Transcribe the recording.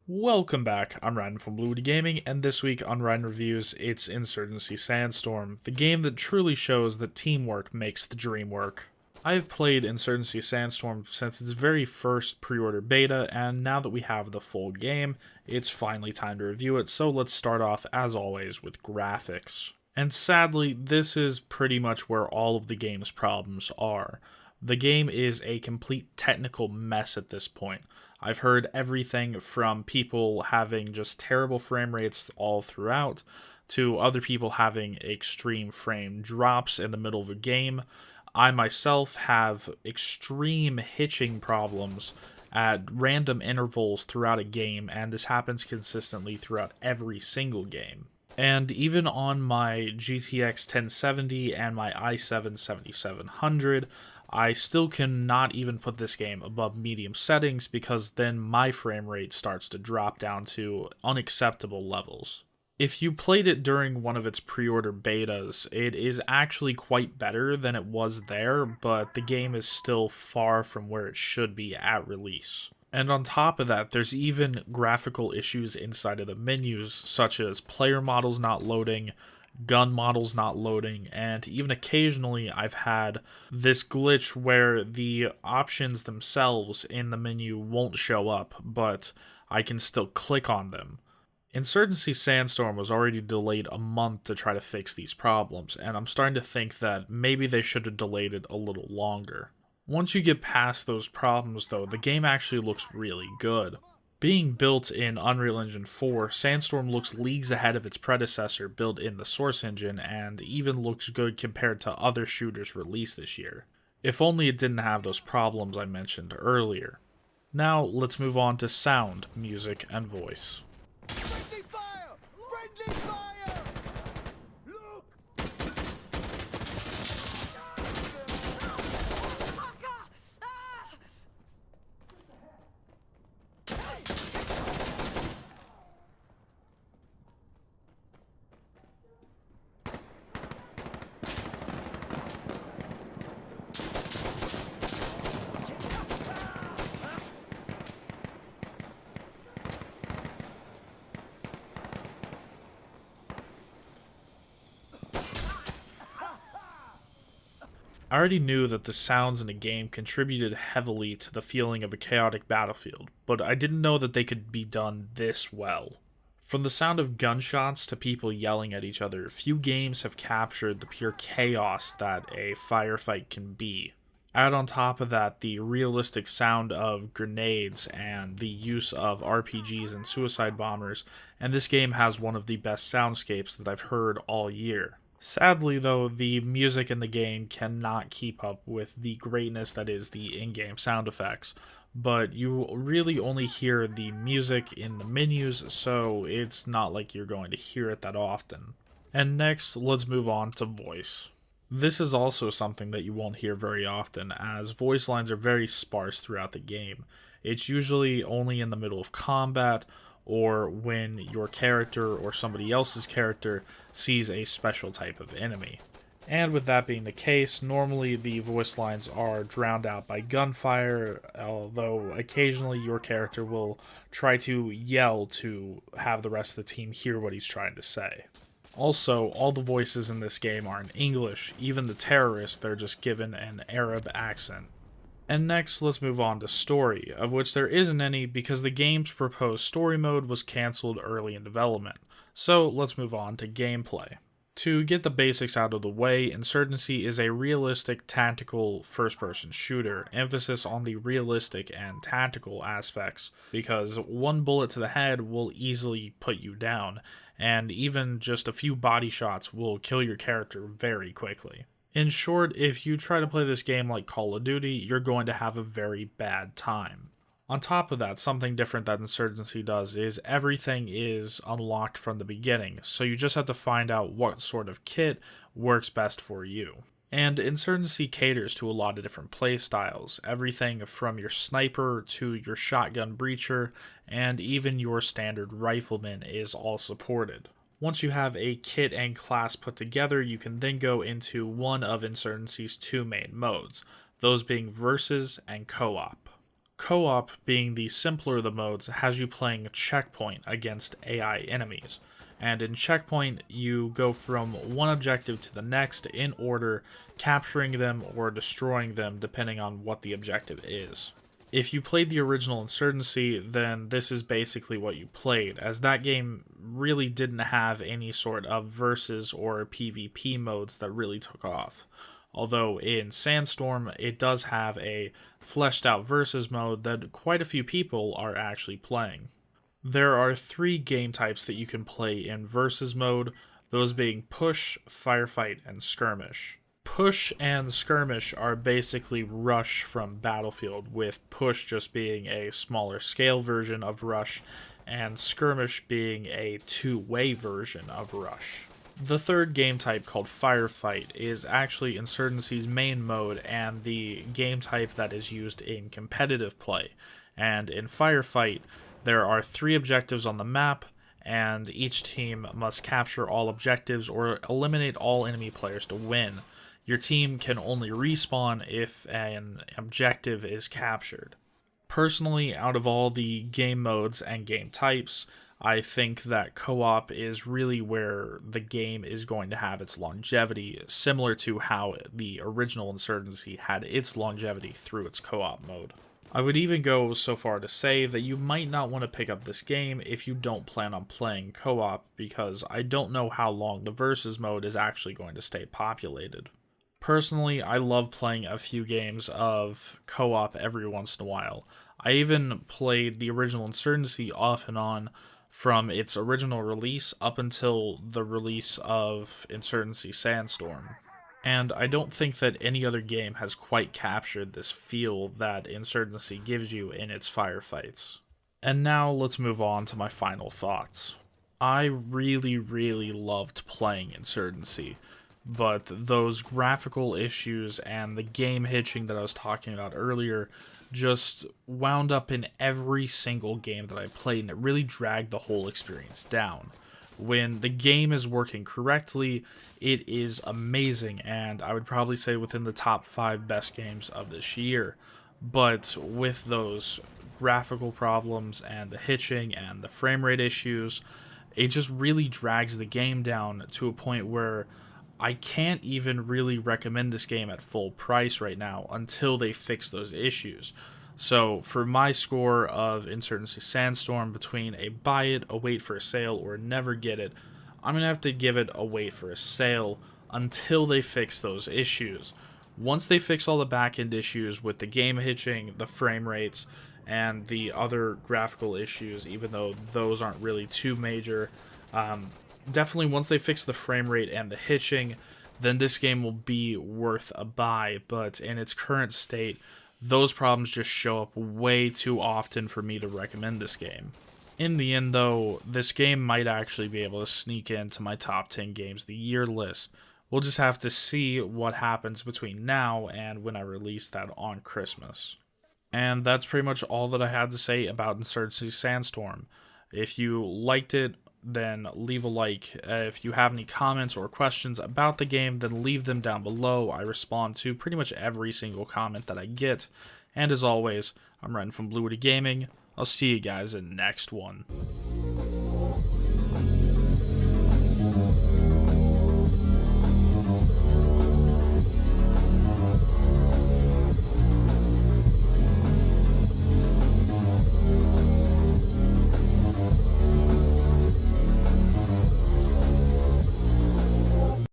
Welcome back, I'm Raiden from Blue Gaming, and this week on Raiden Reviews, it's Insurgency Sandstorm, the game that truly shows that teamwork makes the dream work. I have played Insurgency Sandstorm since its very first pre-order beta, and now that we have the full game, it's finally time to review it, so let's start off, as always, with graphics. And sadly, this is pretty much where all of the game's problems are. The game is a complete technical mess at this point. I've heard everything from people having just terrible frame rates all throughout, to other people having extreme frame drops in the middle of a game. I myself have extreme hitching problems at random intervals throughout a game, and this happens consistently throughout every single game. And even on my GTX 1070 and my i7 7700, I still cannot even put this game above medium settings because then my frame rate starts to drop down to unacceptable levels. If you played it during one of its pre-order betas, it is actually quite better than it was there, but the game is still far from where it should be at release. And on top of that, there's even graphical issues inside of the menus, such as player models not loading, gun models not loading, and even occasionally I've had this glitch where the options themselves in the menu won't show up, but I can still click on them. Insurgency Sandstorm was already delayed a month to try to fix these problems, and I'm starting to think that maybe they should have delayed it a little longer. Once you get past those problems though, the game actually looks really good. Being built in Unreal Engine 4, Sandstorm looks leagues ahead of its predecessor built in the Source engine, and even looks good compared to other shooters released this year. If only it didn't have those problems I mentioned earlier. Now, let's move on to sound, music, and voice. Friendly fire! Friendly fire! Look! I already knew that the sounds in the game contributed heavily to the feeling of a chaotic battlefield, but I didn't know that they could be done this well. From the sound of gunshots to people yelling at each other, few games have captured the pure chaos that a firefight can be. Add on top of that the realistic sound of grenades and the use of RPGs and suicide bombers, and this game has one of the best soundscapes that I've heard all year. Sadly, though, the music in the game cannot keep up with the greatness that is the in-game sound effects, but you really only hear the music in the menus, so it's not like you're going to hear it that often. And next, let's move on to voice. This is also something that you won't hear very often, as voice lines are very sparse throughout the game. It's usually only in the middle of combat, or when your character or somebody else's character sees a special type of enemy. And with that being the case, normally the voice lines are drowned out by gunfire, although occasionally your character will try to yell to have the rest of the team hear what he's trying to say. Also, all the voices in this game are in English, even the terrorists, they're just given an Arab accent. And next, let's move on to story, of which there isn't any because the game's proposed story mode was cancelled early in development. So let's move on to gameplay. To get the basics out of the way, Insurgency is a realistic, tactical, first-person shooter, emphasis on the realistic and tactical aspects, because one bullet to the head will easily put you down, and even just a few body shots will kill your character very quickly. In short, if you try to play this game like Call of Duty, you're going to have a very bad time. On top of that, something different that Insurgency does is everything is unlocked from the beginning, so you just have to find out what sort of kit works best for you. And Insurgency caters to a lot of different playstyles, everything from your sniper to your shotgun breacher, and even your standard rifleman is all supported. Once you have a kit and class put together, you can then go into one of Insurgency's two main modes, those being Versus and Co-op. Co-op, being the simpler of the modes, has you playing checkpoint against AI enemies. And in checkpoint, you go from one objective to the next in order, capturing them or destroying them depending on what the objective is. If you played the original Insurgency, then this is basically what you played, as that game really didn't have any sort of versus or PvP modes that really took off. Although in Sandstorm, it does have a fleshed out versus mode that quite a few people are actually playing. There are 3 game types that you can play in versus mode, those being push, firefight, and skirmish. Push and skirmish are basically rush from Battlefield, with push just being a smaller scale version of rush, and skirmish being a two-way version of rush. The third game type, called firefight, is actually Insurgency's main mode and the game type that is used in competitive play. And in firefight, there are 3 objectives on the map, and each team must capture all objectives or eliminate all enemy players to win. Your team can only respawn if an objective is captured. Personally, out of all the game modes and game types, I think that co-op is really where the game is going to have its longevity, similar to how the original Insurgency had its longevity through its co-op mode. I would even go so far to say that you might not want to pick up this game if you don't plan on playing co-op, because I don't know how long the versus mode is actually going to stay populated. Personally, I love playing a few games of co-op every once in a while. I even played the original Insurgency off and on from its original release up until the release of Insurgency Sandstorm. And I don't think that any other game has quite captured this feel that Insurgency gives you in its firefights. And now let's move on to my final thoughts. I really loved playing Insurgency, but those graphical issues and the game hitching that I was talking about earlier just wound up in every single game that I played, and it really dragged the whole experience down. When the game is working correctly, it is amazing, and I would probably say within the top 5 best games of this year. But with those graphical problems and the hitching and the frame rate issues, it just really drags the game down to a point where I can't even really recommend this game at full price right now until they fix those issues. So for my score of Insurgency Sandstorm, between a buy it, a wait for a sale, or never get it, I'm going to have to give it a wait for a sale until they fix those issues. Once they fix all the back-end issues with the game hitching, the frame rates, and the other graphical issues, even though those aren't really too major, definitely once they fix the frame rate and the hitching, then this game will be worth a buy. But in its current state, those problems just show up way too often for me to recommend this game. In the end, though, this game might actually be able to sneak into my top 10 games of the year list. We'll just have to see what happens between now and when I release that on Christmas. And that's pretty much all that I had to say about Insurgency Sandstorm. If you liked it, then leave a like. If you have any comments or questions about the game, then leave them down below. I respond to pretty much every single comment that I get. And as always, I'm Raiden from Blue Woody Gaming. I'll see you guys in the next one.